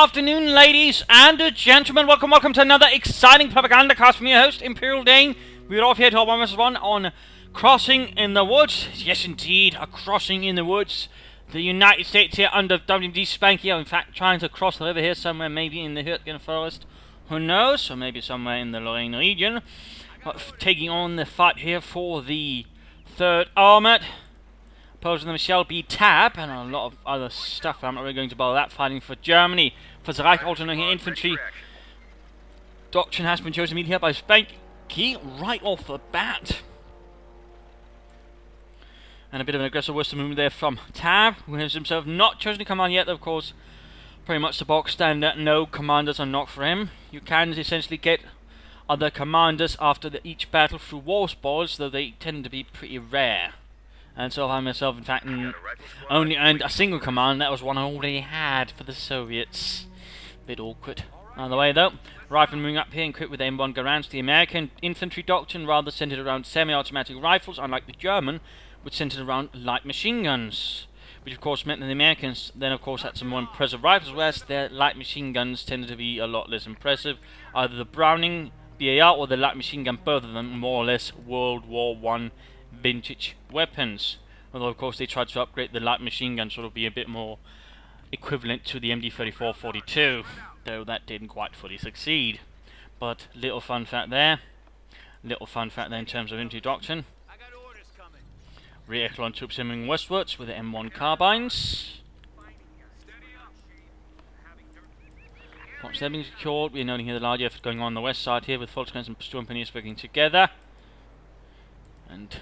afternoon, ladies and gentlemen. Welcome to another exciting Propagandacast from your host, Imperial Dane. We're off here to our 1 vs 1 on Crossing in the Woods. Yes, indeed, a crossing in the woods. The United States here under WD Spanky are in fact trying to cross the river here somewhere, maybe in the Hürtgen Forest. Who knows? Or maybe somewhere in the Lorraine region. But taking on the fight here for the 3rd Armoured. Opposing them shall be Tab and a lot of other stuff. I'm not really going to bother that. Fighting for Germany. For the Reich Alternating Infantry. Doctrine has been chosen immediately here by Spanky right off the bat. And a bit of an aggressive Western movement there from Tab, who has himself not chosen to command yet. Of course, pretty much the box standard. No commanders are not for him. You can essentially get other commanders after each battle through war spoils, though they tend to be pretty rare. And so I myself, in fact, only earned a single command. That was one I already had for the Soviets. Bit awkward. On the way, though, rifle moving up here, equipped with M1 Garands. The American infantry doctrine rather centered around semi-automatic rifles, unlike the German, which centered around light machine guns. Which, of course, meant that the Americans then, of course, had some more impressive rifles, whereas their light machine guns tended to be a lot less impressive. Either the Browning BAR or the light machine gun, both of them more or less World War I vintage weapons. Although, of course, they tried to upgrade the light machine gun, sort of be a bit more equivalent to the MD-34-42, though that didn't quite fully succeed. But little fun fact there. Little fun fact there in terms of infantry doctrine. Rear echelon troops moving westwards with the M1 carbines. Once they're being secured, we're noting here the large effort going on the west side here with Volksguns and Sturmpaniers working together. And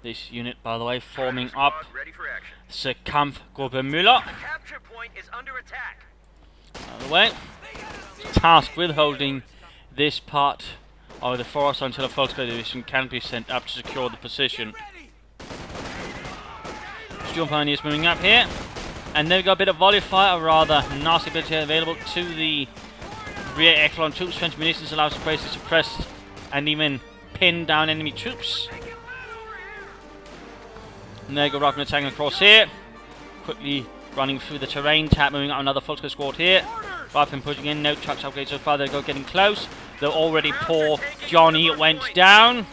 this unit, by the way, forming up the Kampfgruppe Müller. By the way, tasked with holding this part of the forest until a Volksguard division can be sent up to secure the position. Sturmpaniers moving up here. And then we got a bit of volley fire, a rather nasty ability available to the rear echelon troops. French munitions allows the place to suppress and even pin down enemy troops. And there you go, Rifleman attacking across here. Quickly running through the terrain. Tap moving out another Volksguard squad here. Rifleman pushing in, no trucks upgrade so far. They go getting close. Though already poor Johnny went down.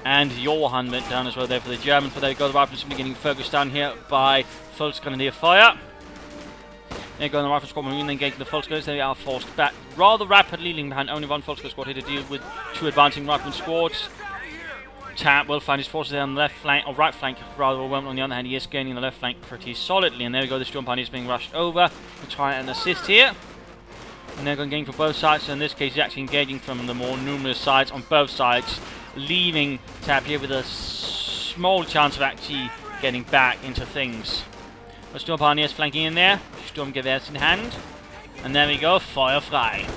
And Johann went down as well there for the Germans. But there you go, the Riflemen simply getting focused down here by Volksgrenadier fire. There you go, the Rifle squad moving, then engaging the Volksguards. They are forced back rather rapidly, leaving behind only one Volksguard squad here to deal with 2 advancing Rifleman squads. Tap will find his forces there on the left flank, or right flank rather. On the other hand, he is gaining the left flank pretty solidly. And there we go, the Sturmpaniers being rushed over to try and assist here. And they're going to gain from both sides. So in this case, he's actually engaging from the more numerous sides on both sides, leaving Tap here with a small chance of actually getting back into things. The Sturmpaniers flanking in there, Sturmgewehrs in hand, and there we go, fire frei.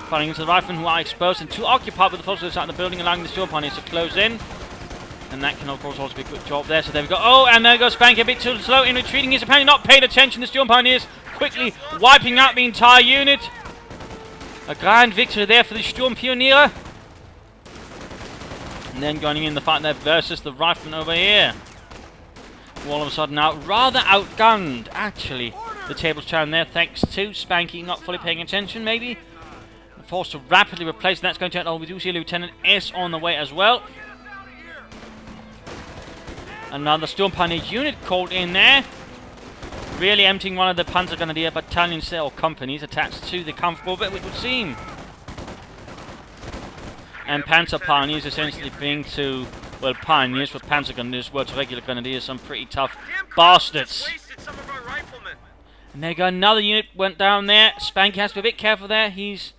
Firing into the Riflemen who are exposed and too occupied with the Volksguard outside the building, allowing the Sturmpaniers to close in. And that can of course also be a good job there, so there we go. Oh, and there goes Spanky, a bit too slow in retreating. He's apparently not paid attention. The Sturmpaniers quickly wiping out the entire unit. A grand victory there for the Sturmpioniere. And then going in the fight there versus the Riflemen over here. All of a sudden now rather outgunned, actually. The table's turned there thanks to Spanky not fully paying attention, maybe. Forced to rapidly replace, and that's going to turn. Oh, we do see Lieutenant S on the way as well. Another Sturmpanier unit called in there. Really emptying one of the Panzergrenadier battalions or companies attached to the Kampfgruppe, which would seem. And Panzerpioneers essentially being to, well, pioneers for Panzergrenadiers were to regular grenadiers, some pretty tough bastards. And there you go, another unit went down there. Spanky has to be a bit careful there. He's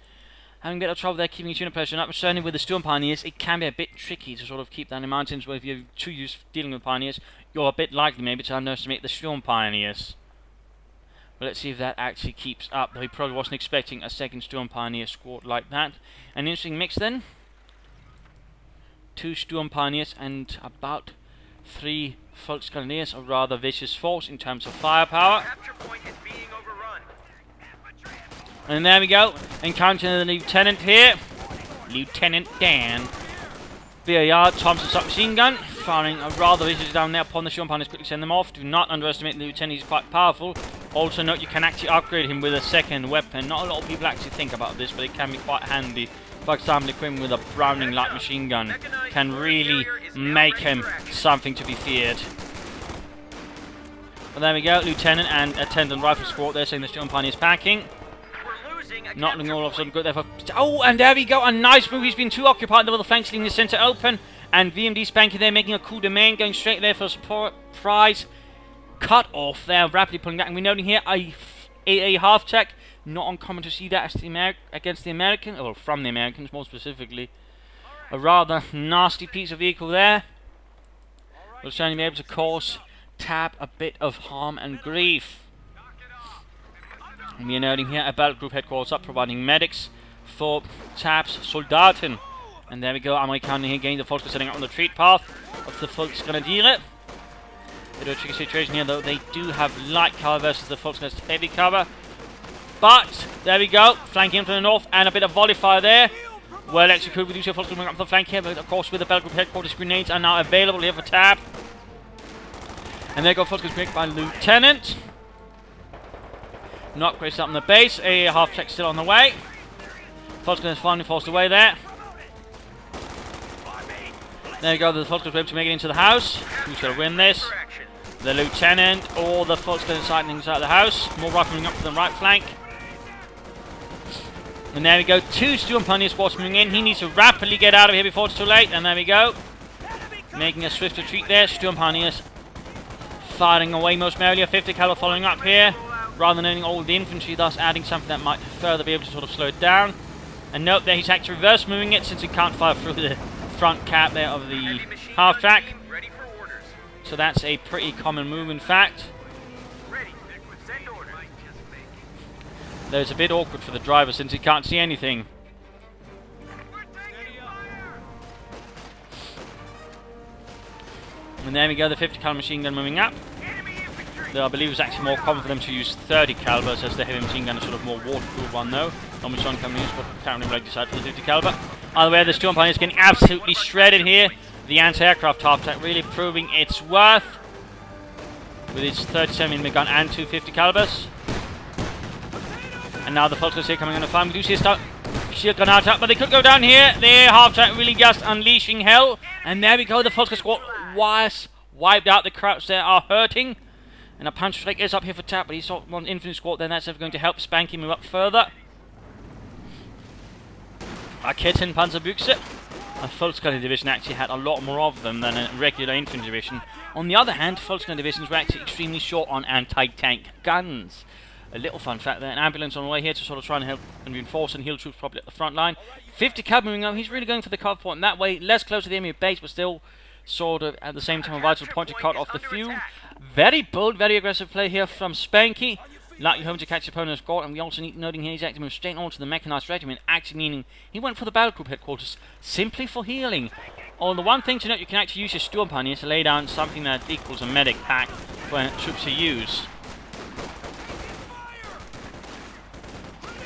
having a bit of trouble there keeping his unit pressure up. Certainly with the Sturmpioneers, it can be a bit tricky to sort of keep down the mountains, where if you're too used to dealing with pioneers, you're a bit likely maybe to underestimate the Sturmpioneers. But let's see if that actually keeps up, though he probably wasn't expecting a second Sturmpioneer squad like that. An interesting mix then. 2 Sturmpioneers and about 3 Volksgrenadiers, a rather vicious force in terms of firepower. And there we go, encountering the Lieutenant here. Lieutenant Dan. BAR Thompson submachine gun, firing rather vicious down there upon the Sturmpanzers. Quickly send them off. Do not underestimate the lieutenant, he's quite powerful. Also note you can actually upgrade him with a second weapon. Not a lot of people actually think about this, but it can be quite handy. For example, equipping with a Browning light machine gun can really make him something to be feared. Well, there we go, Lieutenant and Attendant Rifle Squad. They're saying the Sturmpanzer is packing. Not looking all of a sudden good there for... Oh, and there we go, a nice move. He's been too occupied with the flanks, leaving the centre open. And VMD Spanky there making a coup de main, going straight there for a surprise cut off there, rapidly pulling back. And we're noting here a half check. Not uncommon to see that against the American, or from the Americans more specifically. A rather nasty piece of vehicle there. Will certainly be able to cause Tab a bit of harm and grief. And we are noting here a battle group headquarters up, providing medics for Tab's Soldaten. And there we go, Amerikaner here getting the Volksgrenadiere setting up on the retreat path of the Volksgrenadiere. Bit of a tricky situation here though, they do have light cover versus the Volksgrenadiere heavy cover. But, there we go, flanking from the north and a bit of volley fire there. Well executed with Volksgrenadiere coming up the flank here, but of course with the battle group headquarters grenades are now available here for Tab. And there go Volksgrenadiere by Lieutenant. No upgrades up on the base, a half check still on the way. Volksgrenadiere finally forced away there. There you go, the Volksgrenadiere able to make it into the house. Who's going to win this? The Lieutenant or the Volksgrenadiere sighting inside the house. More rifling up to the right flank. And there we go, 2 Sturmpanzer squads moving in. He needs to rapidly get out of here before it's too late. And there we go. Making a swift retreat there. Sturmpanzers firing away most merrily. A 50 caliber following up here. Rather than owning all the infantry, thus adding something that might further be able to sort of slow it down. And note there, he's actually reverse moving it since he can't fire through the front cap there of the half track. So that's a pretty common move in fact. Though it's a bit awkward for the driver since he can't see anything. And there we go, the 50 caliber machine gun moving up. Though I believe it's actually more common for them to use 30 calibers as the heavy machine gun is sort of more waterproof one though. Not much one can use, but apparently we'll decide for the 50 caliber. Either way, the Sturmpanzer is getting absolutely shredded here. The anti-aircraft half track really proving its worth with its 37mm gun and 250 calibers. And now the Volksgrenadiere here coming on the farm. We do see a shield grenade up, but they could go down here. The half track really just unleashing hell. And there we go, the Volksgrenadiere squad was wiped out. The Krauts there are hurting. And a punch strike is up here for Tab, but he's got one infantry squad then. That's never going to help Spanky move up further. Raketen Panzerbüchse. A Volksgrenadiere division actually had a lot more of them than a regular infantry division. On the other hand, Volksgrenadiere divisions were actually extremely short on anti-tank guns. A little fun fact there, an ambulance on the way here to sort of try and help and reinforce and heal troops properly at the front line. 50 cab moving up, he's really going for the cover point in that way, less close to the enemy base, but still sort of at the same time a vital point to cut off the fuel. Very bold, very aggressive play here from Spanky. Likely home to catch the opponent's score, and we also need noting here he's actually moved straight on to the mechanized regiment, actually meaning he went for the battle group headquarters simply for healing. Oh, the one thing to note, you can actually use your Sturmpanzer to lay down something that equals a medic pack for troops to use.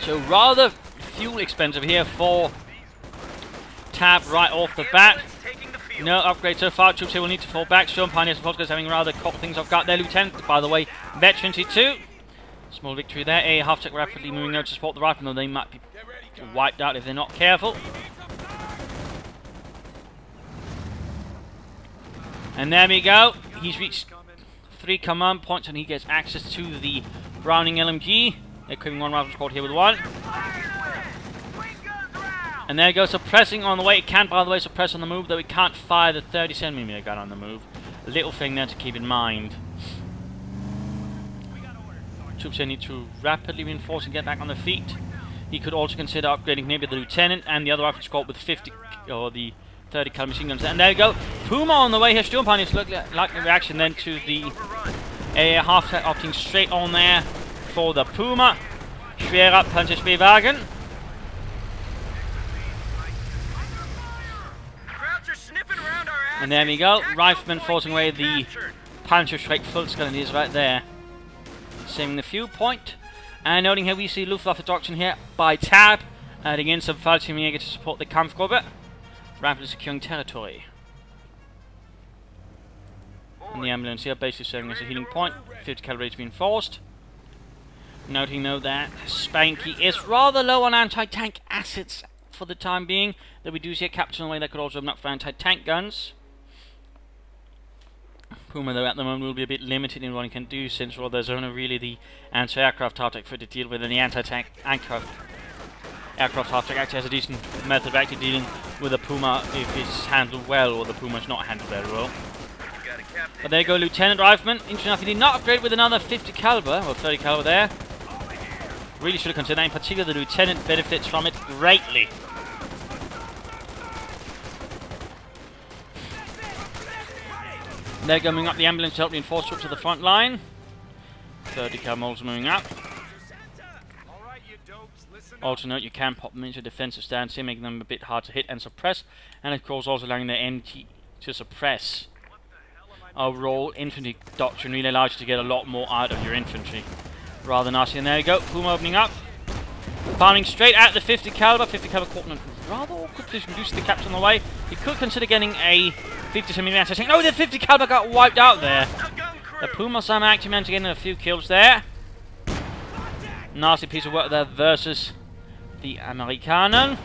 So rather fuel expensive here for Tab right off the bat. No upgrade so far. Troops here will need to fall back. Sturmpanzer and Volksgrenadiere having rather caught things off guard. Their Lieutenant, by the way, veterancy too. Small victory there. A half tech rapidly moving out to support the rifle, though they might be wiped out if they're not careful. And there we go. He's reached 3 command points and he gets access to the Browning LMG. Equipping one rifle squad here with one. And there goes suppressing on the way. It can, by the way, suppress on the move, though it can't fire the 37mm gun on the move. A little thing there to keep in mind. Troops here need to rapidly reinforce and get back on their feet. He could also consider upgrading maybe the Lieutenant and the other rifle squad with 50 or the 30 caliber machine guns. And there you go. Puma on the way here. Sturmpanzer likely reaction then to the half track, opting straight on there for the Puma. Schwerer Panzerspielwagen. And there we go. Riflemen forcing away the Panzerschreck Volksgrenadiers right there. Saving the fuel point. And noting here we see Luftwaffe doctrine here by Tab. Adding in some Fallschirmjäger to support the Kampfgruppe. Rapidly securing territory. And the ambulance here basically serving as a healing point. 50 caliber is being forced. Noting though that Spanky is rather low on anti-tank assets for the time being. Though we do see a capture on the way that could also open up for anti-tank guns. Puma though at the moment will be a bit limited in what he can do, since well there's only really the anti-aircraft half-tech for to deal with, and the anti-tank aircraft half-tech actually has a decent method of actually dealing with a Puma if it's handled well, or the Puma's not handled very well. But there you go, Lieutenant Rifleman. Interesting enough, he did not upgrade with another 50 caliber, or 30 caliber there. Really should have considered that. In particular, the Lieutenant benefits from it greatly. They're going up the ambulance to help reinforce troops to the front line. 30 caliber moving up. Also note, you can pop them into a defensive stance here, making them a bit hard to hit and suppress. And of course also allowing their MT to suppress. Overall, infantry doctrine really allows you to get a lot more out of your infantry. Rather nasty. And there you go, Puma opening up. Firing straight at the 50 caliber. 50 caliber caught in a rather awkward position due to the capture on the way. He could consider getting a 50mm anti-tank. No, the 50 caliber got wiped out there. The Puma somehow actually managed to get in a few kills there. Nasty piece of work there versus the Amerikaner.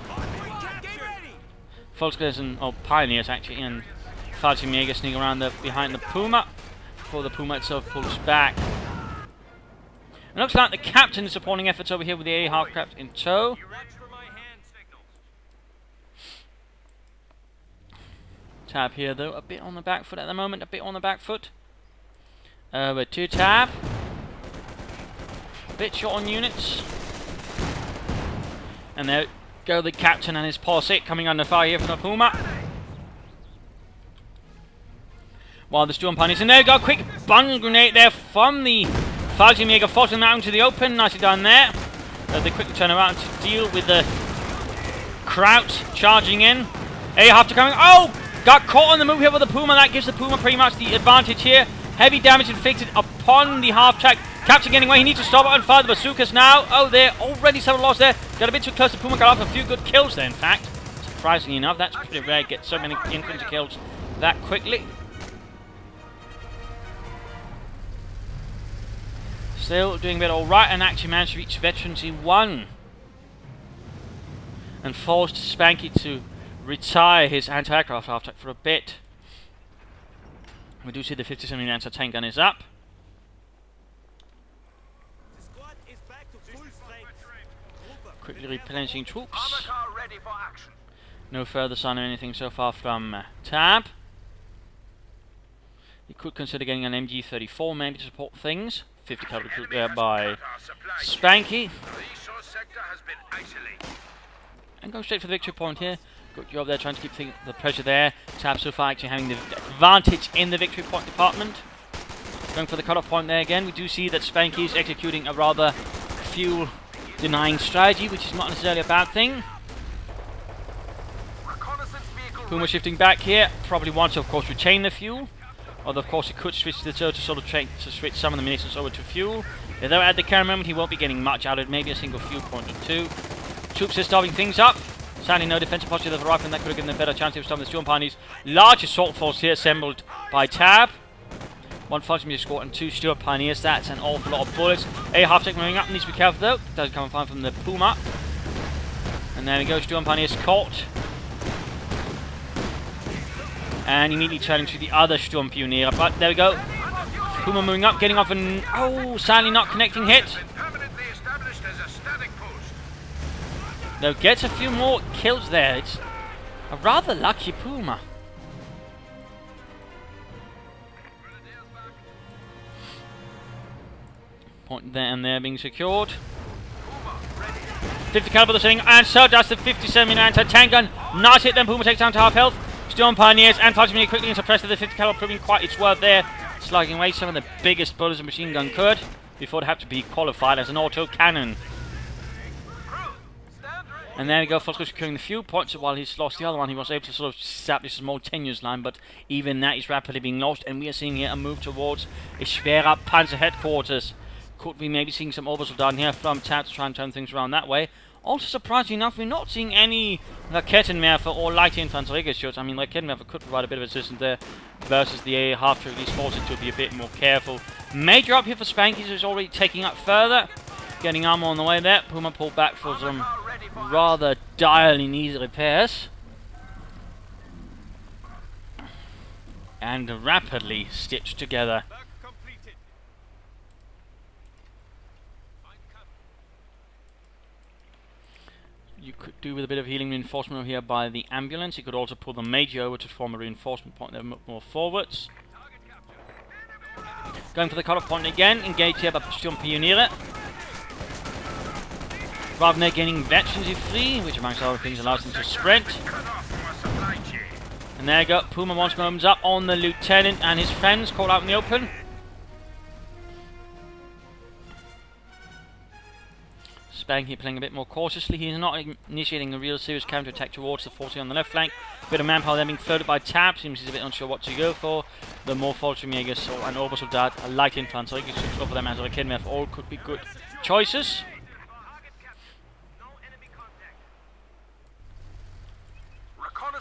Volksgers and Pioneers actually, and Fallschirmjäger sneak around behind the Puma before the Puma itself pulls back. It looks like the captain is supporting efforts over here with the A half-craft in tow. Tab here though, a bit on the back foot at the moment, a bit on the back foot. Over to Tab. A bit short on units. And there go the captain and his posse coming under fire here from the Puma. While the Storm Pioneers, and there you go, quick bun grenade there from the Fallschirmjäger, forcing them out into the open. Nicely done there. They quickly turn around to deal with the Kraut charging in. A half to coming. Oh! Got caught on the move here with the Puma. That gives the Puma pretty much the advantage here. Heavy damage inflicted upon the half track. Captain getting away. He needs to stop it and fire the bazookas now. Oh, there already some loss there. Got a bit too close. The Puma got off a few good kills there, in fact. Surprisingly enough, that's pretty rare to get so many infantry kills that quickly. Still doing a bit alright, and actually managed to reach Veterancy 1. And forced Spanky to retire his anti-aircraft half-track for a bit. We do see the 50mm anti-tank gun is up. Quickly replenishing troops. No further sign of anything so far from Tab. You could consider getting an MG34 maybe to support things. 50 caliber recruit there by Spanky. And go straight for the victory point here. Good job there trying to keep the pressure there. Tab so far actually having the advantage in the victory point department. Going for the cutoff point there again. We do see that Spanky is executing a rather fuel denying strategy, which is not necessarily a bad thing. Puma shifting back here. Probably wants to of course retain the fuel. Although of course he could switch the to sort of to switch some of the munitions over to fuel. Though at the current moment he won't be getting much out of it, maybe a single fuel point or two. Troops are starving things up. Sadly no defensive posture of the rifle, and that could have given them a better chance of stopping the Storm Pioneers. Large assault force here assembled by Tab. One Fallschirmjäger squad and two Storm Pioneers. That's an awful lot of bullets. A half-tech moving up, needs to be careful though. Does come fine from the Puma. And there we go, Storm Pioneers caught. And immediately turning to the other Sturm Pionier. But there we go. Puma moving up, getting off and oh, sadly not connecting hit. Though gets a few more kills there. It's a rather lucky Puma. Point there and there being secured. 50 caliber the setting, and so does the 57mm anti-tank gun. Nice hit, then Puma takes down to half health. Storm Pioneers and Fallschirmjäger quickly and suppressed the 50 caliber, proving quite its worth there, slugging away some of the biggest bullets a machine gun could before it had to be qualified as an auto cannon. And there we go, Fallschirmjäger securing the few points. While he's lost the other one, he was able to sort of establish a small tenuous line, but even that is rapidly being lost, and we are seeing here a move towards a Schwerer Panzer headquarters. Could we maybe seeing some Obersoldaten here from Tab to try and turn things around that way? Also, surprisingly enough, we're not seeing any Raketenwerfer or light Infanteriegeschütz. I mean, Raketenwerfer could provide a bit of assistance there versus the AA half to at least force it to be a bit more careful. Major up here for Spanky, who's already taking up further. Getting armor on the way there. Puma pulled back for some rather direly needed repairs. And rapidly stitched together. You could do with a bit of healing reinforcement over here by the ambulance. You could also pull the Major over to form a reinforcement point there more forwards. Going for the cut-off point again. Engaged here by Sturm Pioniere. Ravner gaining veterancy free, which amongst other things allows them to sprint. And there you go. Puma once more opens up on the Lieutenant and his friends caught out in the open. Spanky playing a bit more cautiously. He's not initiating a real serious counter-attack towards the forcing on the left flank. Bit of manpower there being floated by Tab. Seems he's a bit unsure what to go for. The more Fallschirmjäger and Obersoldat, a light infantry, over them as a Raketenwerfer, all could be good choices.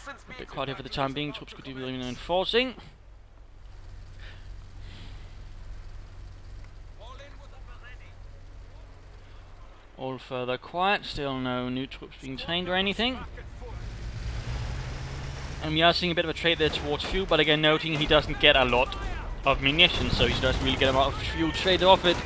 A bit quiet here for the time being. Troops could do with reinforcing. All further quiet, still no new troops being trained or anything. And we are seeing a bit of a trade there towards fuel, but again noting he doesn't get a lot of munitions, so he doesn't really get a lot of fuel traded off it.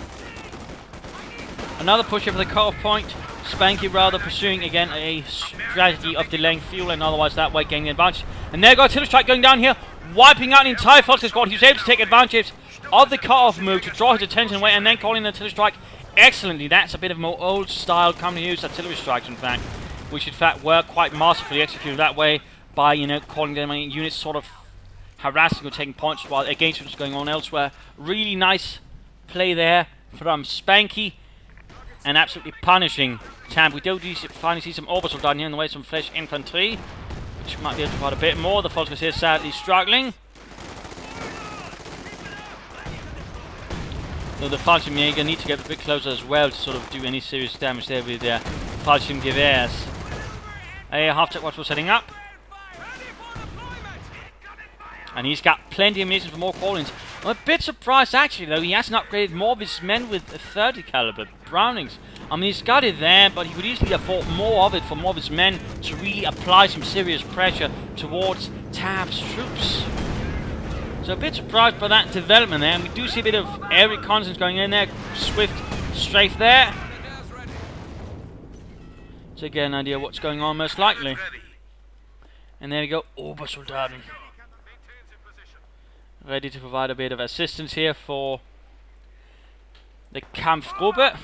Another push here for the cut-off point. Spanky rather pursuing again a strategy of delaying fuel and otherwise that way gaining the advantage. And there goes artillery strike going down here, wiping out the entire Volkswagen squad. He was able to take advantage of the cut-off move to draw his attention away and then calling the artillery strike excellently. That's a bit of more old style commonly used artillery strikes in fact, which in fact were quite masterfully executed that way by, you know, calling them units sort of harassing or taking points while against what's going on elsewhere. Really nice play there from Spanky and absolutely punishing Tab. We do finally see some Obersoldat here in the way, some fresh infantry, which might be able to provide a bit more. The Volkswagen here sadly struggling. Though the Fallschirmjäger need to get a bit closer as well to sort of do any serious damage there with their Fallschirmgewehrs. A half-tech watch was setting up. And he's got plenty of munitions for more call-ins. I'm a bit surprised actually though, he hasn't upgraded more of his men with 30 caliber Brownings. I mean, he's got it there, but he could easily afford more of it for more of his men to really apply some serious pressure towards Tab's troops. So a bit surprised by that development there, and we do see a bit of air reconnaissance going in there. Swift strafe there to get an idea of what's going on most likely. And there we go, Obersoldaten. Ready to provide a bit of assistance here for the Kampfgruppe.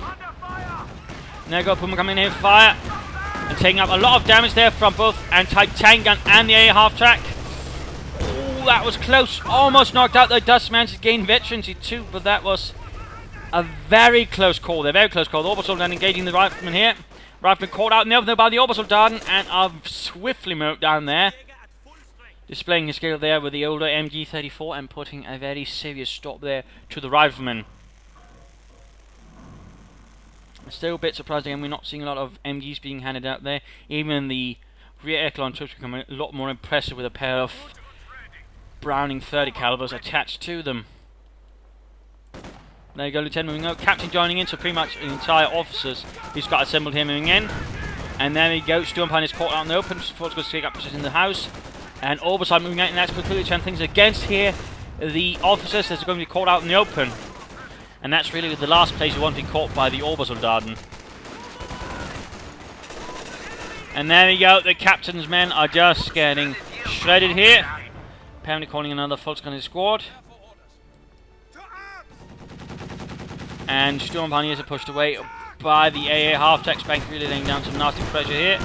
And there we go, Puma coming in here, fire. And taking up a lot of damage there from both anti-tank gun and the AA half-track. Oh, that was close. Almost knocked out. The Dust managed to gain veterancy too, but that was a very close call there. Very close call. The Obersoldaten engaging the rifleman here. Rifleman caught out in the open by the Obersoldaten and are swiftly mowed down there. Displaying his skill there with the older MG34 and putting a very serious stop there to the rifleman. Still a bit surprised again, we're not seeing a lot of MGs being handed out there. Even the rear echelon troops become a lot more impressive with a pair of Browning 30 calibers attached to them. There you go, Lieutenant moving out, Captain joining in, so pretty much the entire officers he's got assembled here moving in. And there we go, Sturmpine is caught out in the open, before it's going to take up position in the house. And Obersoldaten moving out, and that's completely trying things against here. The officers that are going to be caught out in the open. And that's really the last place you want to be caught by the Obersoldaten. And there we go, the captain's men are just getting shredded here. Apparently calling another Volkswagen squad. And Sturmpioneers are pushed away by the AA half-tech. Spanky really laying down some nasty pressure here.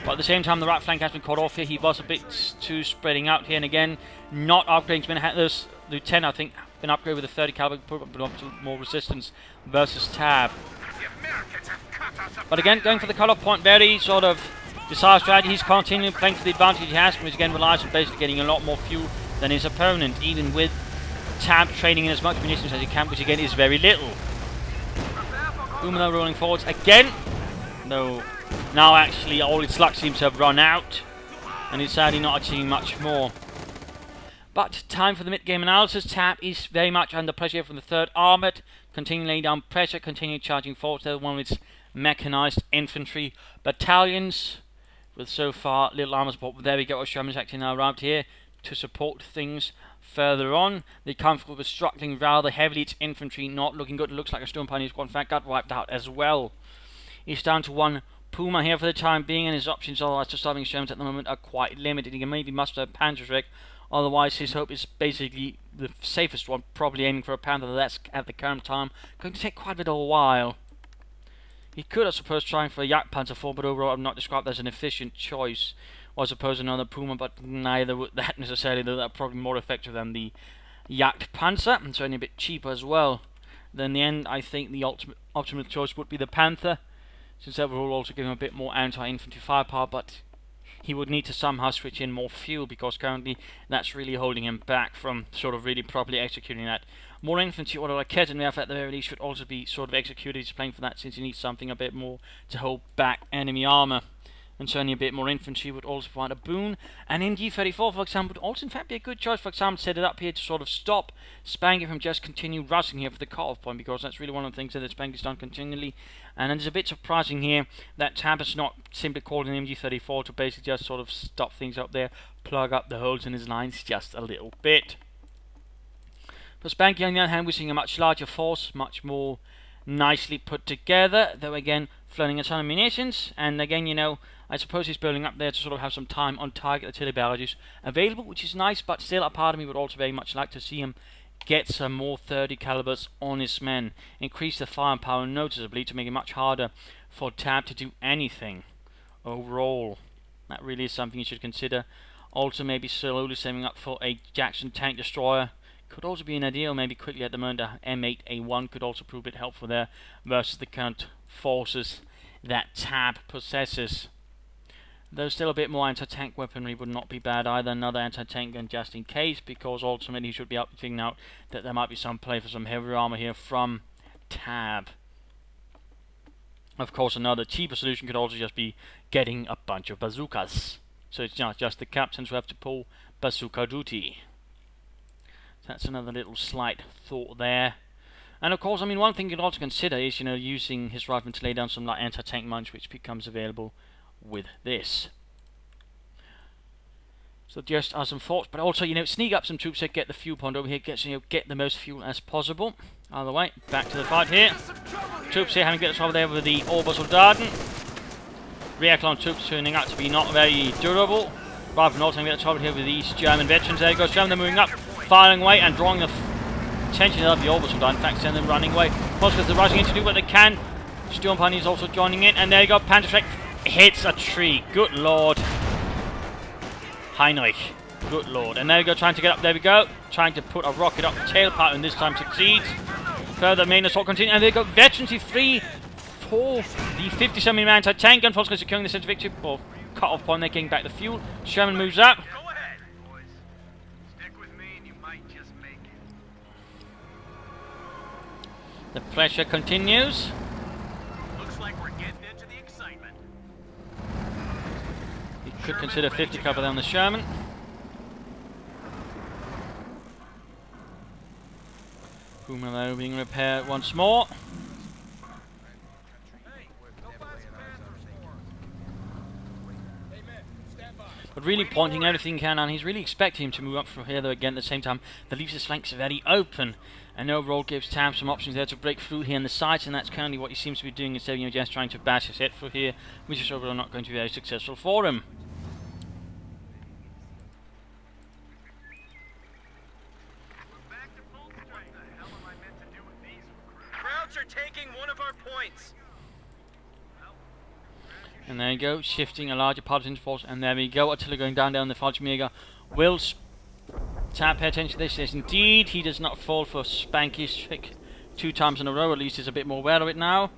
But at the same time, the right flank has been cut off here. He was a bit too spreading out here, and again, not upgrading. This Lieutenant, I think, been upgraded with a 30 caliber, put up to more resistance versus Tab. But again, going for the cut-off point, very sort of decisive strategy. He's continuing playing for the advantage he has, but he's again relies on basically getting a lot more fuel than his opponent, even with Tab trading in as much munitions as he can, which again is very little. Puma rolling forwards again. No. Now actually all its luck seems to have run out. And it's sadly not achieving much more. But time for the mid-game analysis. Tab is very much under pressure from the 3rd Armoured. Continue laying down pressure, continue charging forwards. They're one of its mechanized infantry battalions. With so far little armor support. But there we go, our Sherman's actually now arrived here to support things further on. They come forward with struggling rather heavily. Its infantry not looking good. It looks like a Stone Pioneer squad in fact got wiped out as well. He's down to 1 Puma here for the time being, and his options otherwise to starving Shermans at the moment are quite limited. He can maybe muster a Panzerschreck. Otherwise, his hope is basically the safest one, probably aiming for a Panther. That's at the current time going to take quite a bit of a while. He could, I suppose, try for a Jagdpanzer IV, but overall I'm not described as an efficient choice. Or I suppose another Puma, but neither would that necessarily, though they're probably more effective than the Jagdpanzer, and certainly a bit cheaper as well. Then in the end, I think the optimal choice would be the Panther, since that will also give him a bit more anti-infantry firepower, but he would need to somehow switch in more fuel, because currently that's really holding him back from sort of really properly executing that. More infantry or a Ketan we have at the very least should also be sort of executed. He's playing for that since he needs something a bit more to hold back enemy armor. And certainly a bit more infantry would also provide a boon. And MG34, for example, would also in fact be a good choice. For example, set it up here to sort of stop Spanky from just continue rushing here for the cut-off point, because that's really one of the things that Spanky's done continually. And it's a bit surprising here that Tab has not simply called an MG34 to basically just sort of stop things up there, plug up the holes in his lines just a little bit. For Spanky, on the other hand, we're seeing a much larger force, much more nicely put together, though again, flooding a ton of munitions, and again, you know, I suppose he's building up there to sort of have some time on target artillery barrages available, which is nice, but still a part of me would also very much like to see him get some more 30 calibers on his men, increase the firepower noticeably to make it much harder for Tab to do anything overall. That really is something you should consider. Also maybe slowly saving up for a Jackson tank destroyer. Could also be an ideal, maybe quickly at the moment. M8A1 could also prove a bit helpful there versus the current forces that Tab possesses. Though still a bit more anti-tank weaponry would not be bad either. Another anti-tank gun just in case, because ultimately he should be figuring out that there might be some play for some heavy armor here from Tab. Of course, another cheaper solution could also just be getting a bunch of bazookas. So it's not just the captains who have to pull bazooka duty. That's another little slight thought there. And of course, I mean, one thing you could also consider is, you know, using his rifleman to lay down some like anti-tank mines, which becomes available with this. So just as some thoughts, but also, you know, sneak up some troops here, get the fuel point over here, get the most fuel as possible. Either way, back to the fight here. Troops here having to get us over there with the Obersoldaten. Rear-clone troops turning out to be not very durable. Rather than also having to get us over here with these German veterans. There goes German, they're moving up, firing away and drawing the attention of the Obersoldaten. In fact, send them running away. Because they're rushing in to do what they can. Stone Pioneer is also joining in, and there you go, Panzerschreck hits a tree. Good lord. Heinrich. Good lord. And there we go, trying to get up. There we go. Trying to put a rocket up the tailpipe, and this time succeeds. Further main assault continues. And there you go. Veterancy 3 for the 57mm anti-tank gun. Force securing the center victory. Or cut-off point. They're getting back the fuel. Sherman moves up. Go ahead, boys. Stick with me and you might just make it. The pressure continues. Looks like we're getting into the excitement. You could consider 50 cover there on the Sherman. Puma though being repaired once more. But really pointing everything he can, and he's really expecting him to move up from here though again at the same time. That leaves his flanks very open. And overall gives Tab some options there to break through here in the sights, and that's currently what he seems to be doing instead of just trying to bash his head through here, which is overall not going to be very successful for him. Crowds are taking one of our points. And there you go, shifting a larger part of his force, and there we go, artillery going down the Fallschirmjäger. Will Tab pay attention to this? Yes, indeed, he does not fall for Spanky's trick 2 times in a row, at least he's a bit more aware of it now.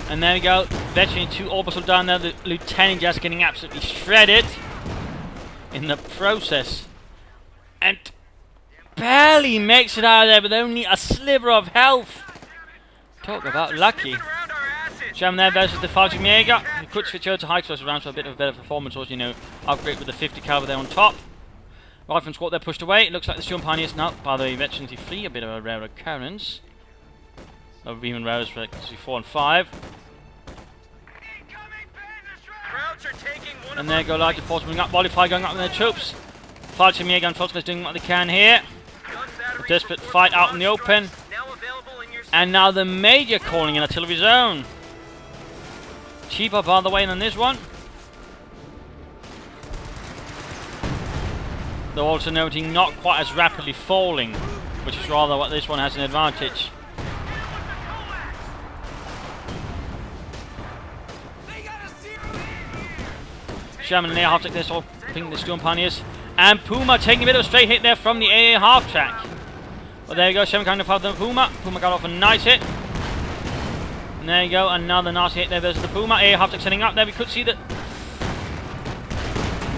And there we go, veteran 2 Obersoldaten there, the lieutenant just getting absolutely shredded. in the process. And barely makes it out of there with only a sliver of health. Talk about lucky. Sham there versus the Falcon Jaeger. He could switch over to high explosive rounds for a bit of a better performance, or, you know, upgrade with the 50 caliber there on top. Rifleman squad there pushed away. It looks like the Storm Pioneers now, by the way, veterans free, a bit of a rare occurrence. Of even rarer for 4 and 5. And there go larger force moving up, volley fire going up with their troops. Falcon Jaeger and Falcon doing what they can here. A desperate fight out in the open. And now the Major calling in artillery zone. Cheaper, by the way, than this one. Though also noting not quite as rapidly falling, which is rather what this one has an advantage. Shaman and Air half track there, so picking the Storm Pioneers. And Puma taking a bit of a straight hit there from the AA half track. But there you go, Shaman kind of the Puma. Puma got off a nice hit. And there you go, another nasty hit there versus the Puma. AA half track setting up there, we could see that.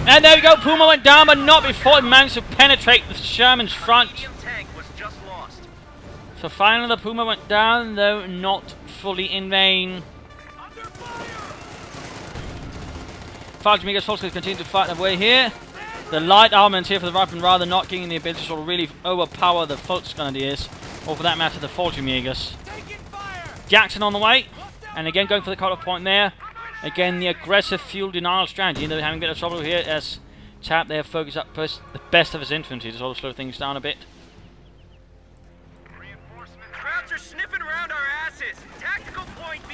And there we go, Puma went down, but not before it managed to penetrate the Sherman's front. So finally the Puma went down, though not fully in vain. Falcon Jaeger's forces continue to fight their way here. The light armament here for the Riflemen rather not giving the ability to sort of really overpower the Volksgrenadiers, or for that matter the Falcon Jaegers. Jackson on the way, and again going for the cut-off point there. Again the aggressive fuel denial strategy, they're having a bit of trouble here as Tap there focus up the best of his infantry to sort of slow things down a bit.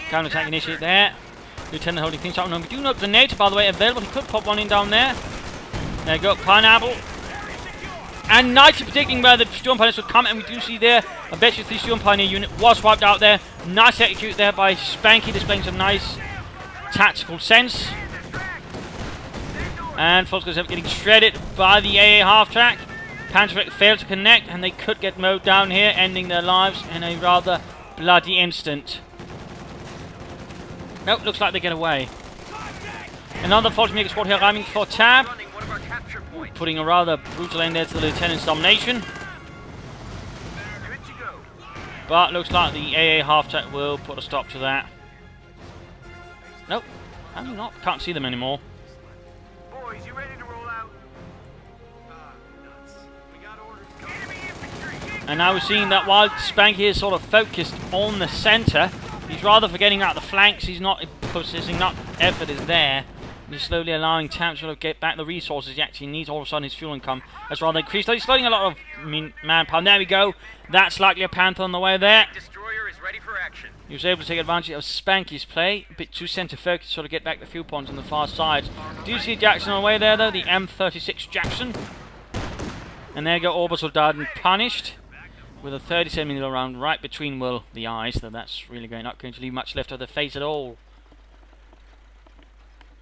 Counter-attack initiate there. Lieutenant holding things up. No, we do know the grenade, by the way, available. He could pop one in down there. There you go, Pineapple. And nicely predicting where the Storm Pioneers would come, and we do see there a Veteran 3 Storm Pioneer unit was wiped out there. Nice execute there by Spanky, displaying some nice tactical sense. And Foskers are getting shredded by the AA half track. Panzerwreck failed to connect, and they could get mowed down here, ending their lives in a rather bloody instant. Nope, looks like they get away. Another Falcon Jaeger squad here rhyming for Tab. Putting a rather brutal end there to the Lieutenant's domination. But looks like the AA half-track will put a stop to that. Nope, I'm not. Can't see them anymore. Boys, you ready to roll out? And now we're seeing that while Spanky is sort of focused on the centre, he's rather forgetting out the flanks. He's not possessing that effort is there. He's slowly allowing Tam to sort of get back the resources he actually needs. All of a sudden his fuel income has rather increased. He's slowing a lot of manpower. There we go. That's likely a Panther on the way there. Destroyer is ready for action. He was able to take advantage of Spanky's play. A bit too centre focused to sort of get back the fuel points on the far side. Do you see Jackson on the way there though? The M36 Jackson. And there you go, Orbital Darden punished. With a 37mm round right between, well, the eyes, though that's really not going to leave much left of the face at all.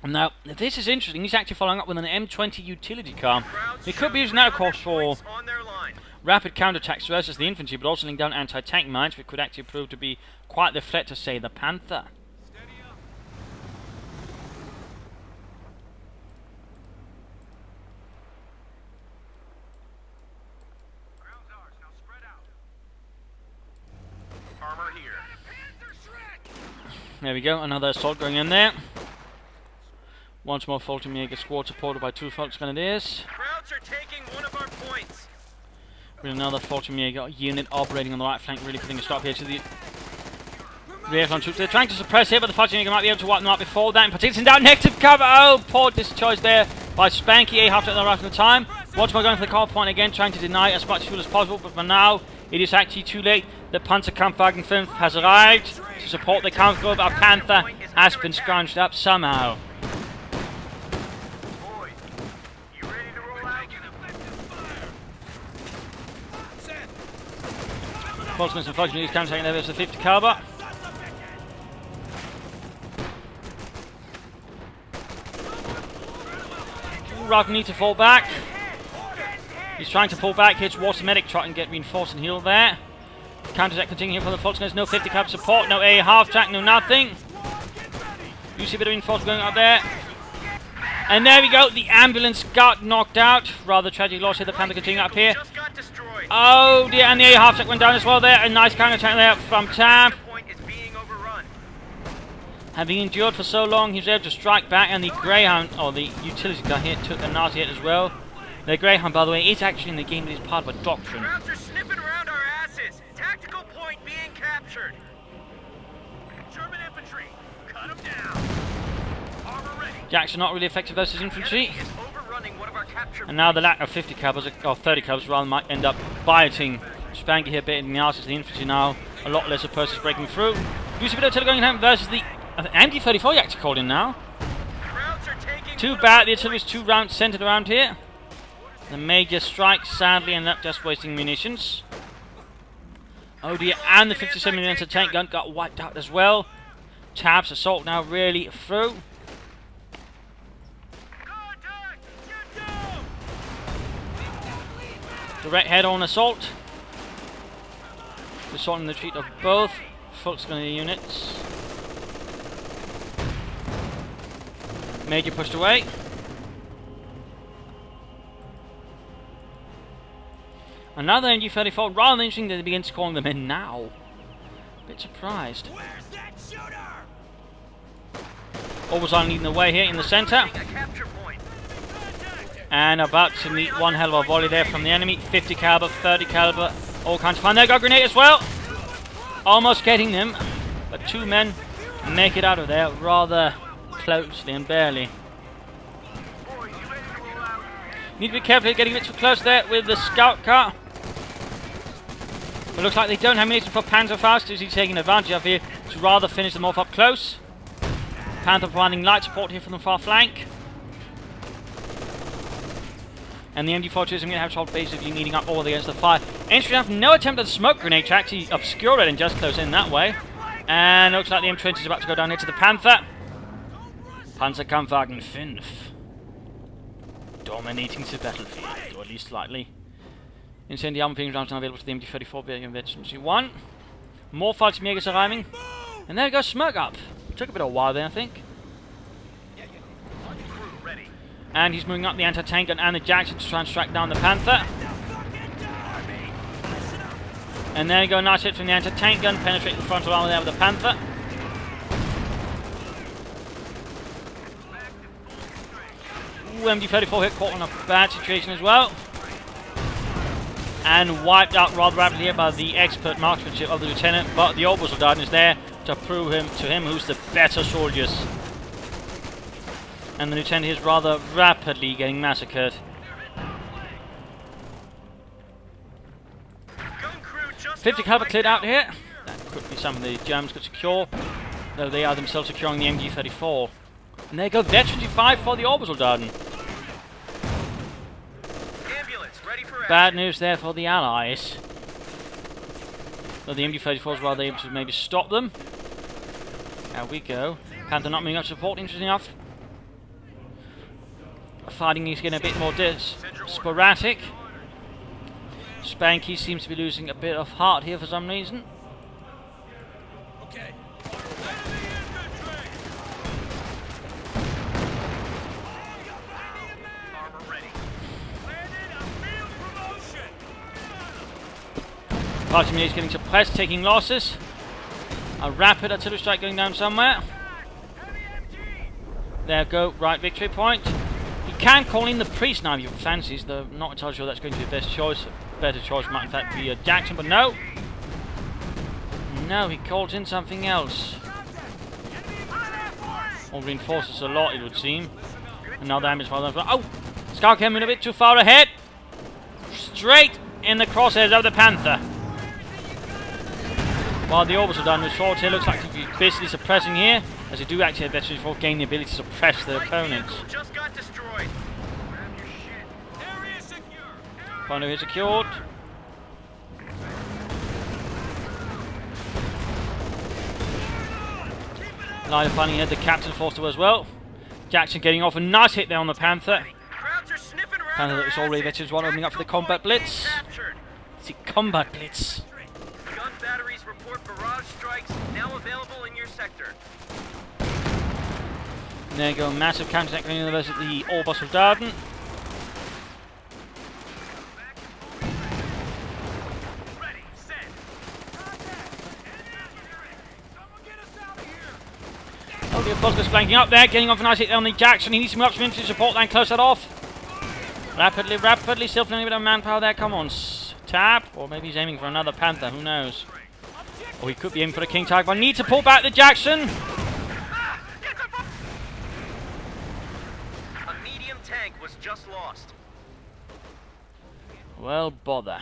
Now, this is interesting. He's actually following up with an M20 utility car. He could be using that, of course, for rapid counterattacks versus the infantry, but also laying down anti-tank mines, which could actually prove to be quite the threat to, say, the Panther. There we go, another assault going in there. Once more Falcon Jaeger squad supported by 2 Volksgrenadiers. Krauts are taking one of our points. With another Falcon Jaeger unit operating on the right flank, really putting a stop here to the rear flank troops. They're trying to suppress here, but the Falcon Jaeger might be able to wipe them out before that. And Partisan down, negative cover. Oh, poor discharge there by Spanky. A half at the right of the time. Once more going for the call point again, trying to deny as much fuel as possible, but for now, it is actually too late. The Panzerkampfwagen 5 has arrived to support the counter. Our Panther has been scrounged up somehow. Volksmen and Volksmen is countering there. There's the 50 caliber. Rather need to fall back. He's trying to pull back here towards the medic, try and get reinforced and heal there. Counter-attack continuing here for the Volksmen. No 50 caliber support, no A half track, no nothing. You see a bit of reinforcement going up there. And there we go, the ambulance got knocked out. Rather tragic loss here, the Panther continuing up here. Just got destroyed. Oh dear, and the A half-track went down as well there. A nice counter-attack there from Tab. Point is being overrun. Having endured for so long, he was able to strike back, and the Greyhound, or the utility guy here, took a nasty hit as well. The Greyhound, by the way, is actually in the game, but is part of a doctrine. Crowds are sniffing around our asses. Tactical point being captured. German infantry, cut them down. Armor ready. Jackson not really effective versus The infantry. enemy is overrunning one of our captured And now the lack of 50 calibers, or 30 calibers rather, might end up biting Spanky here, bit in the arse as the infantry now. A lot less of persons breaking through. Lucy Bit going down versus the MD-34 actually called in now. Crowds are taking Too bad, the artillery's 2 rounds centered around here. The major strike sadly ended up just wasting munitions. Oh dear, and the 57mm tank gun got wiped out as well. Tab's assault now really through. Contact! Get down! Direct head-on assault. Assaulting the retreat of both Volksgunner units. Major pushed away. Another MG-34, rather interesting that they begin calling them in now. Bit surprised. Where's that shooter? Orbison leading the way here in the centre. A capture point. And about to meet one hell of a volley there from the enemy. 50 caliber, 30 caliber, all kinds of fun. There got a grenade as well. Almost getting them, but 2 men make it out of there rather closely and barely. Boys, you ready to roll out? Need to be careful getting a bit too close there with the scout car. But looks like they don't have ammunition for Panzerfaust, as he's taking advantage of here to rather finish them off up close. Panther providing light support here from the far flank. And the MG-42 is going to have trouble basically meeting up all against the fire. Interesting enough, no attempt at a smoke grenade to actually obscure it and just close in that way. And looks like the M20 is about to go down here to the Panther. Panzerkampfwagen 5. Dominating the battlefield, or at least slightly. Incendiary armor being rounds now available to the MG-34 variant Veterans 1. More Fallschirmjägers arriving. And there goes smoke up. Took a bit of a while there, I think. Crew ready. And he's moving up the anti-tank gun and the Jackson to try and strike down the Panther. And there you go, nice hit from the anti-tank gun, penetrating the frontal armor there with the Panther. Ooh, MG-34 hit caught in a bad situation as well. And wiped out rather rapidly here by the expert marksmanship of the lieutenant, but the Obersoldaten is there to prove to him who's the better soldiers. And the lieutenant is rather rapidly getting massacred. Gun crew just 50 caliber outside cleared now. out here. That could be something the Germans could secure, though they are themselves securing the MG-34. And there you go, Veteran 5 for the Obersoldaten. Ambulance ready for Bad action. news there for the Allies. Though the MG-34 is rather able to maybe stop them. There we go. Panther not moving up support, interesting enough. Fighting is getting a bit more sporadic. Spanky seems to be losing a bit of heart here for some reason. Okay. Armor ready. Landed a field promotion. Fallschirmjäger is getting suppressed, taking losses. A rapid artillery strike going down somewhere. Heavy MG. There go, right victory point. You can call in the priest now if you fancies, though I'm not entirely sure that's going to be the best choice. Better choice might in fact be Jackson, but no. No, he called in something else. All reinforces a lot, it would seem. Another ambulance rather than... Oh! Scout came in a bit too far ahead. Straight in the crosshairs of the Panther. While the orbits are done with short here, looks like he's basically suppressing here, as they do actually have veterans before gaining the ability to suppress their opponents. Just got destroyed. Grab your shit. Area secure. Bono is secured. Line of finding here, the captain forced to as well. Jackson getting off a nice hit there on the Panther. Crowds are sniffing around. Panther that was already veterans one opening up for the combat blitz. Captured. It's the combat blitz. Gun batteries report barrage strikes now available in your sector. And There you go, massive counter-attack going in versus the Obersoldaten. Okay, Fosca's flanking up there, getting off a nice hit on the Jackson. He needs some options to support line, close that off. Rapidly, still feeling a bit of manpower there. Come on, Tab. Or maybe he's aiming for another Panther, who knows. Or he could be aiming for the King Tiger, but need to pull back the Jackson. A medium tank was just lost. Well, bother.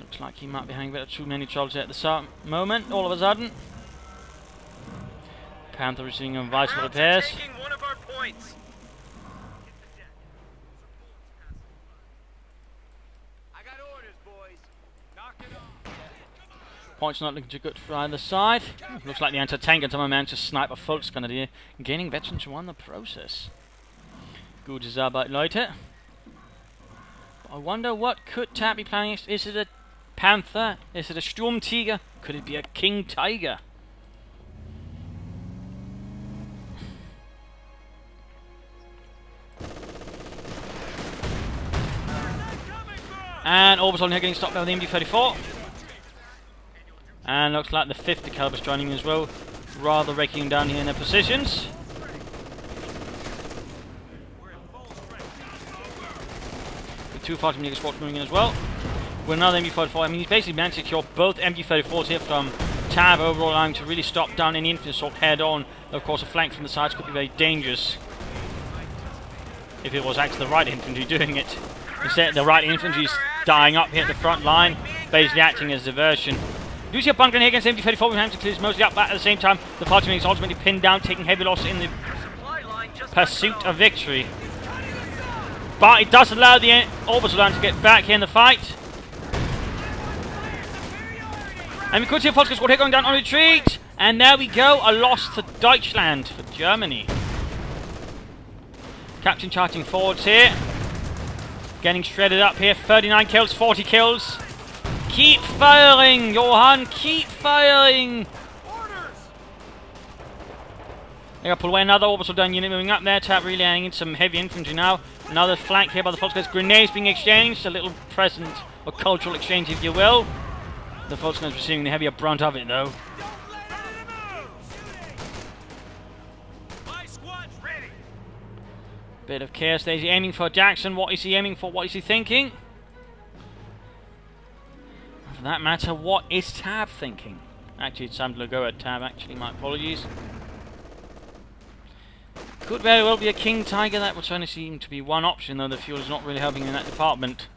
Looks like he might be having a bit of too many troubles at the moment, all of a sudden. Panther receiving a vital repairs. One of our points. I got orders, boys. Knock it off. Points not looking too good for either side. Looks like the anti-tank and some managed to snipe a Volksgrenadier, gaining veterans who won the process. Gute Arbeit, Leute. I wonder what could Tab be planning. Is it a Panther? Is it a Sturmtiger? Could it be a King Tiger? And Obersoldaten here getting stopped by the MD-34. And looks like the 50 caliber's joining as well, rather raking down here in their positions. With 2 fighting MD squads moving in as well. With another MD-34, I mean he's basically managed to secure both MD-34s here from Tab overall, allowing to really stop down any infantry assault head on. Of course, a flank from the sides could be very dangerous if it was actually the right infantry doing it. Instead, the right infantry is dying up here at the front line, basically acting as diversion. Do see a bunker here against MD-34 with Hampton clears mostly up, but at the same time, the party is ultimately pinned down, taking heavy loss in the pursuit of victory. But it does allow the Obersoldaten to get back here in the fight. And we could see a Volksgrenadier squad here going down on retreat. And there we go, a loss to Deutschland for Germany. Captain charging forwards here. Getting shredded up here, 39 kills, 40 kills. Keep firing, Johan, keep firing! They got to pull away another Obersoldaten unit moving up there. Tab really adding in some heavy infantry now. Another flank here by the Volksgrenadiers. Grenades being exchanged, a little present or cultural exchange if you will. The Volksgrenadiers receiving the heavier brunt of it though. Bit of chaos there. Is he aiming for Jackson? What is he aiming for? What is he thinking? For that matter, what is Tab thinking? Actually, it's time to go at Tab, actually. My apologies. Could very well be a King Tiger. That would certainly seem to be one option, though the fuel is not really helping in that department.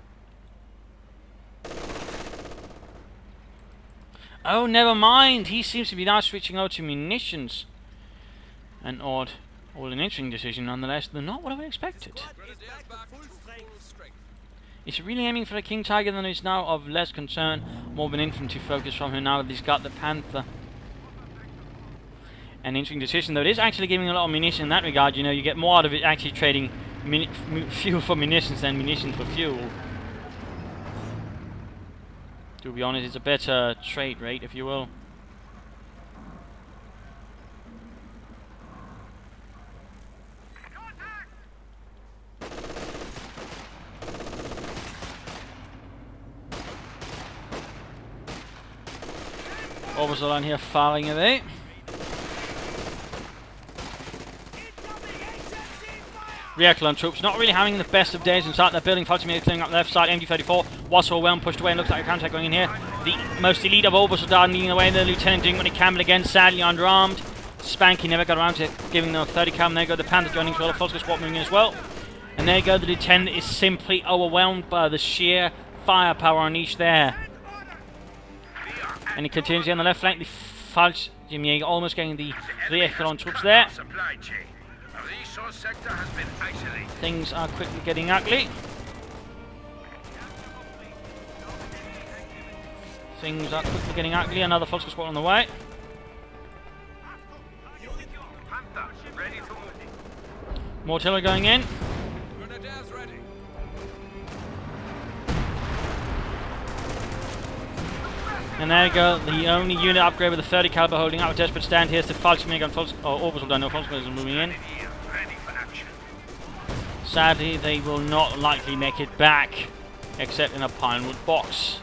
Oh, never mind. He seems to be now switching over to munitions. An odd, an interesting decision nonetheless. They're not what I expected. Is he really aiming for a King Tiger? Then it's now of less concern, more of an infantry focus from him now that he's got the Panther. An interesting decision, though. It is actually giving a lot of munition in that regard. You know, you get more out of it actually trading fuel for munitions than munitions for fuel. To be honest, it's a better trade rate, if you will. Obersoldaten here firing away. Reactolon troops not really having the best of days inside their building. Fighting clearing up the left side. MD-34 was overwhelmed, pushed away, and looks like a counter going in here. The most elite of Obersoldaten leading away. The lieutenant doing what he can, but again, sadly underarmed. Spanky never got around to giving them a 30 cal. There you go, the Panther joining as well. The Volksgrenadier squad moving in as well. And there you go, the lieutenant is simply overwhelmed by the sheer firepower on each there. And he continues on the left flank. The Fallschirmjäger almost getting the Reactolon troops there. Things are quickly getting ugly. Another Volksgrenadier squad on the way. More artillery going in. And there you go, the only unit upgrade with a 30 caliber holding out a desperate stand here is the Fallschirmjäger and Orbital done. No, Fallschirmjäger is moving in. Sadly, they will not likely make it back, except in a pinewood box.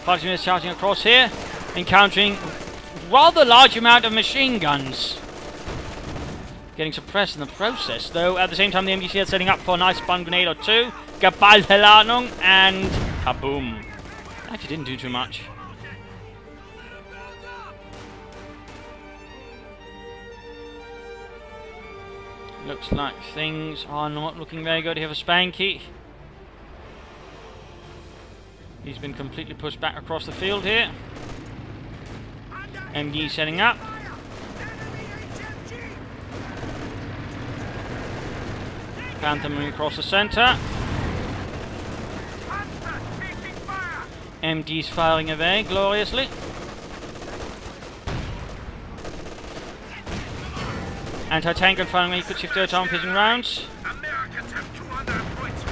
Fallschirmjäger is charging across here, encountering rather large amount of machine guns. Getting suppressed in the process, though at the same time the MGC is setting up for a nice stun grenade or two. Geballverladung and kaboom. Actually didn't do too much. Looks like things are not looking very good here for Spanky. He's been completely pushed back across the field here. MG setting up. Panther moving across the centre. MG's firing away gloriously. Anti-tank and firing away, could shift third time pitching rounds.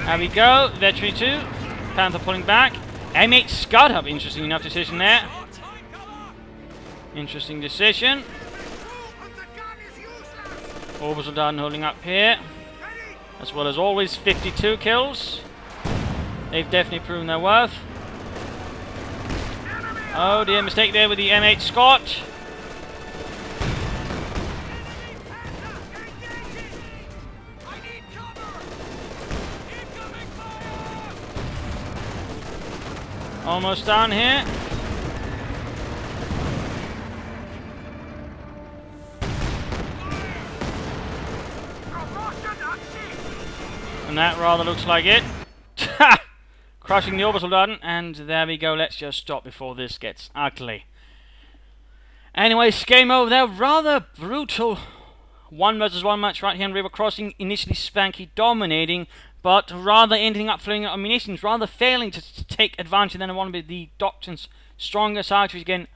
There we go, Vetri 2. Panther pulling back. M8 Scud Up, interesting enough decision there. Interesting decision. Orbital Darden holding up here. As well as always, 52 kills. They've definitely proven their worth. Oh dear, mistake there with the M8 Scott. Almost down here. And that rather looks like it. Crushing the orbital Darden, and there we go. Let's just stop before this gets ugly. Anyways, game over there. Rather brutal 1 versus 1 match right here on River Crossing. Initially Spanky dominating, but rather ending up throwing out munitions, rather failing to take advantage. Then one of the Doctrines' strongest archery again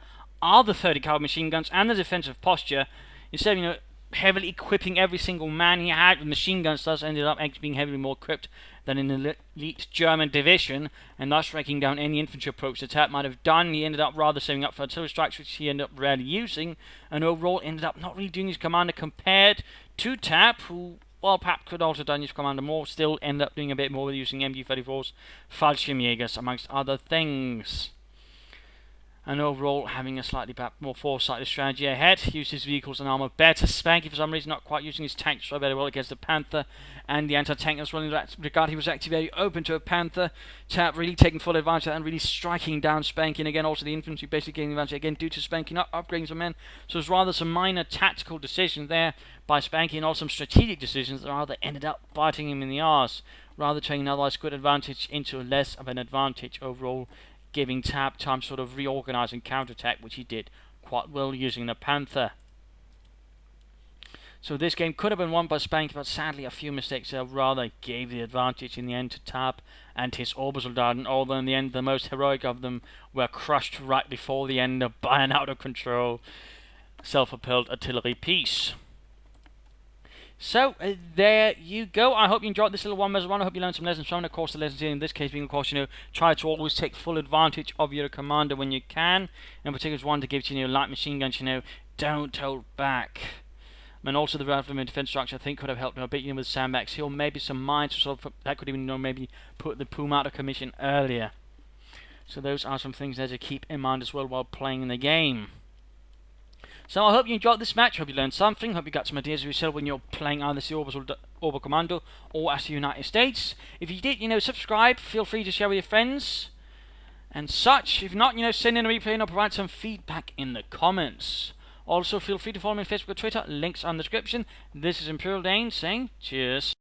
are the 30 caliber machine guns and the defensive posture. Instead of, heavily equipping every single man he had with machine guns, thus ended up actually being heavily more equipped than in the elite German division, and thus striking down any infantry approach the TAP might have done. He ended up rather saving up for artillery strikes, which he ended up rarely using, and overall ended up not really doing his commander compared to TAP, who, while PAP could also have done his commander more, still ended up doing a bit more with using MG-34s, Fallschirmjägers, amongst other things. And overall, having a slightly more foresighted strategy ahead, used his vehicles and armor better. Spanky, for some reason, not quite using his tanks so very well against the Panther and the anti-tank as well. In that regard, he was actually very open to a Panther. TAP really taking full advantage of that and really striking down Spanky. And again, also the infantry basically getting advantage again due to Spanky not upgrading some men. So it was rather some minor tactical decisions there by Spanky and also some strategic decisions that rather ended up biting him in the arse, rather turning an otherwise good advantage into less of an advantage overall, giving TAP time to sort of reorganize and counterattack, which he did quite well using the Panther. So this game could have been won by Spanky, but sadly a few mistakes there rather gave the advantage in the end to TAP and his orbital Darden, although in the end the most heroic of them were crushed right before the end by an out of control self-propelled artillery piece. So, there you go. I hope you enjoyed this little 1 versus 1. I hope you learned some lessons from it. Of course, the lessons here in this case being, of course, try to always take full advantage of your commander when you can. In particular, one that gives you, light machine guns, don't hold back. And also the rifleman defense structure, I think, could have helped him a bit, with Sandbags Hill. Maybe some mines, sort of, that could even, maybe put the Puma out of commission earlier. So those are some things there to keep in mind as well while playing the game. So I hope you enjoyed this match, hope you learned something, hope you got some ideas of yourself when you're playing either the Orbital Commando or as the United States. If you did, subscribe, feel free to share with your friends and such. If not, send in a replay and I'll provide some feedback in the comments. Also, feel free to follow me on Facebook or Twitter, links on the description. This is Imperial Dane saying cheers.